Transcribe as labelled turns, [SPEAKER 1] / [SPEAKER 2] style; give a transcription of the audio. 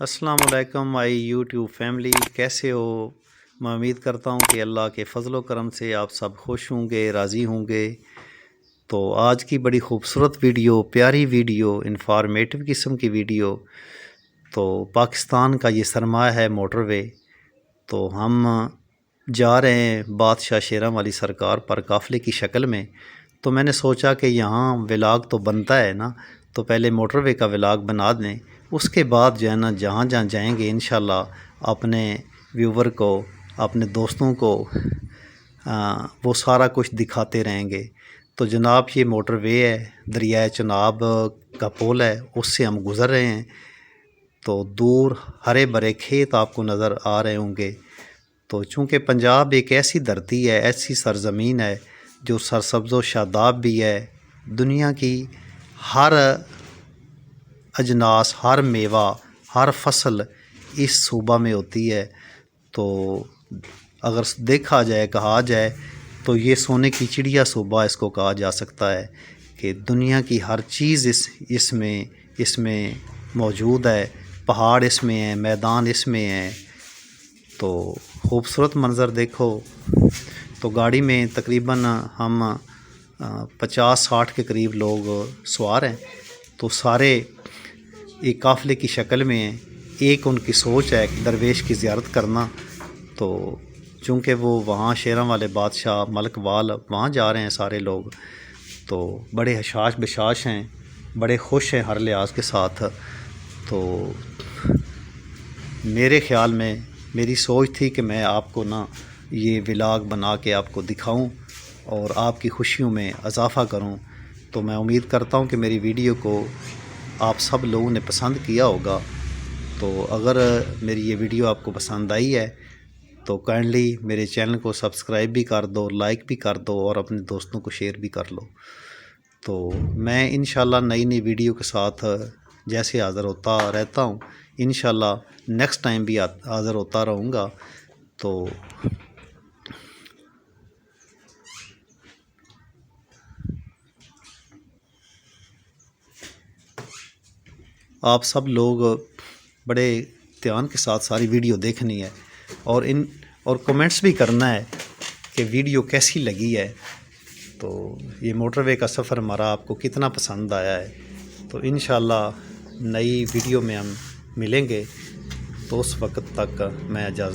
[SPEAKER 1] السلام علیکم مائی YouTube family, کیسے ہو؟ میں امید کرتا ہوں کہ اللہ کے فضل و کرم سے آپ سب خوش ہوں گے، راضی ہوں گے۔ تو آج کی بڑی خوبصورت ویڈیو، پیاری ویڈیو، انفارمیٹو قسم کی ویڈیو۔ تو پاکستان کا یہ سرمایہ ہے موٹر وے، تو ہم جا رہے ہیں بادشاہ شیراں والی سرکار پر قافلے کی شکل میں۔ تو میں نے سوچا کہ یہاں ولاگ تو بنتا ہے نا، تو پہلے موٹر وے کا ولاگ بنا دیں، اس کے بعد جو ہے نا جہاں جہاں جائیں گے انشاءاللہ اپنے ویور کو، اپنے دوستوں کو وہ سارا کچھ دکھاتے رہیں گے۔ تو جناب یہ موٹر وے ہے، دریائے چناب کا پل ہے، اس سے ہم گزر رہے ہیں۔ تو دور ہرے بھرے کھیت آپ کو نظر آ رہے ہوں گے۔ تو چونکہ پنجاب ایک ایسی دھرتی ہے، ایسی سرزمین ہے جو سرسبز و شاداب بھی ہے، دنیا کی ہر اجناس، ہر میوہ، ہر فصل اس صوبہ میں ہوتی ہے۔ تو اگر دیکھا جائے، کہا جائے تو یہ سونے کی چڑیا صوبہ اس کو کہا جا سکتا ہے کہ دنیا کی ہر چیز اس میں موجود ہے۔ پہاڑ اس میں ہیں، میدان اس میں ہیں۔ تو خوبصورت منظر دیکھو۔ تو گاڑی میں تقریباً ہم 50-60 کے قریب لوگ سوار ہیں۔ تو سارے ایک قافلے کی شکل میں ہیں۔ ایک ان کی سوچ ہے درویش کی زیارت کرنا۔ تو چونکہ وہ وہاں شیراں والے بادشاہ ملک وال وہاں جا رہے ہیں سارے لوگ، تو بڑے حشاش بشاش ہیں، بڑے خوش ہیں ہر لحاظ کے ساتھ۔ تو میرے خیال میں میری سوچ تھی کہ میں آپ کو نا یہ ولاگ بنا کے آپ کو دکھاؤں اور آپ کی خوشیوں میں اضافہ کروں۔ تو میں امید کرتا ہوں کہ میری ویڈیو کو آپ سب لوگوں نے پسند کیا ہوگا۔ تو اگر میری یہ ویڈیو آپ کو پسند آئی ہے تو کائنڈلی میرے چینل کو سبسکرائب بھی کر دو، لائک بھی کر دو اور اپنے دوستوں کو شیئر بھی کر لو۔ تو میں انشاءاللہ نئی ویڈیو کے ساتھ جیسے حاضر ہوتا رہتا ہوں، انشاءاللہ نیکسٹ ٹائم بھی حاضر ہوتا رہوں گا۔ تو آپ سب لوگ بڑے دھیان کے ساتھ ساری ویڈیو دیکھنی ہے اور کمنٹس بھی کرنا ہے کہ ویڈیو کیسی لگی ہے۔ تو یہ موٹر وے کا سفر ہمارا آپ کو کتنا پسند آیا ہے۔ تو انشاءاللہ نئی ویڈیو میں ہم ملیں گے، تو اس وقت تک میں اجازت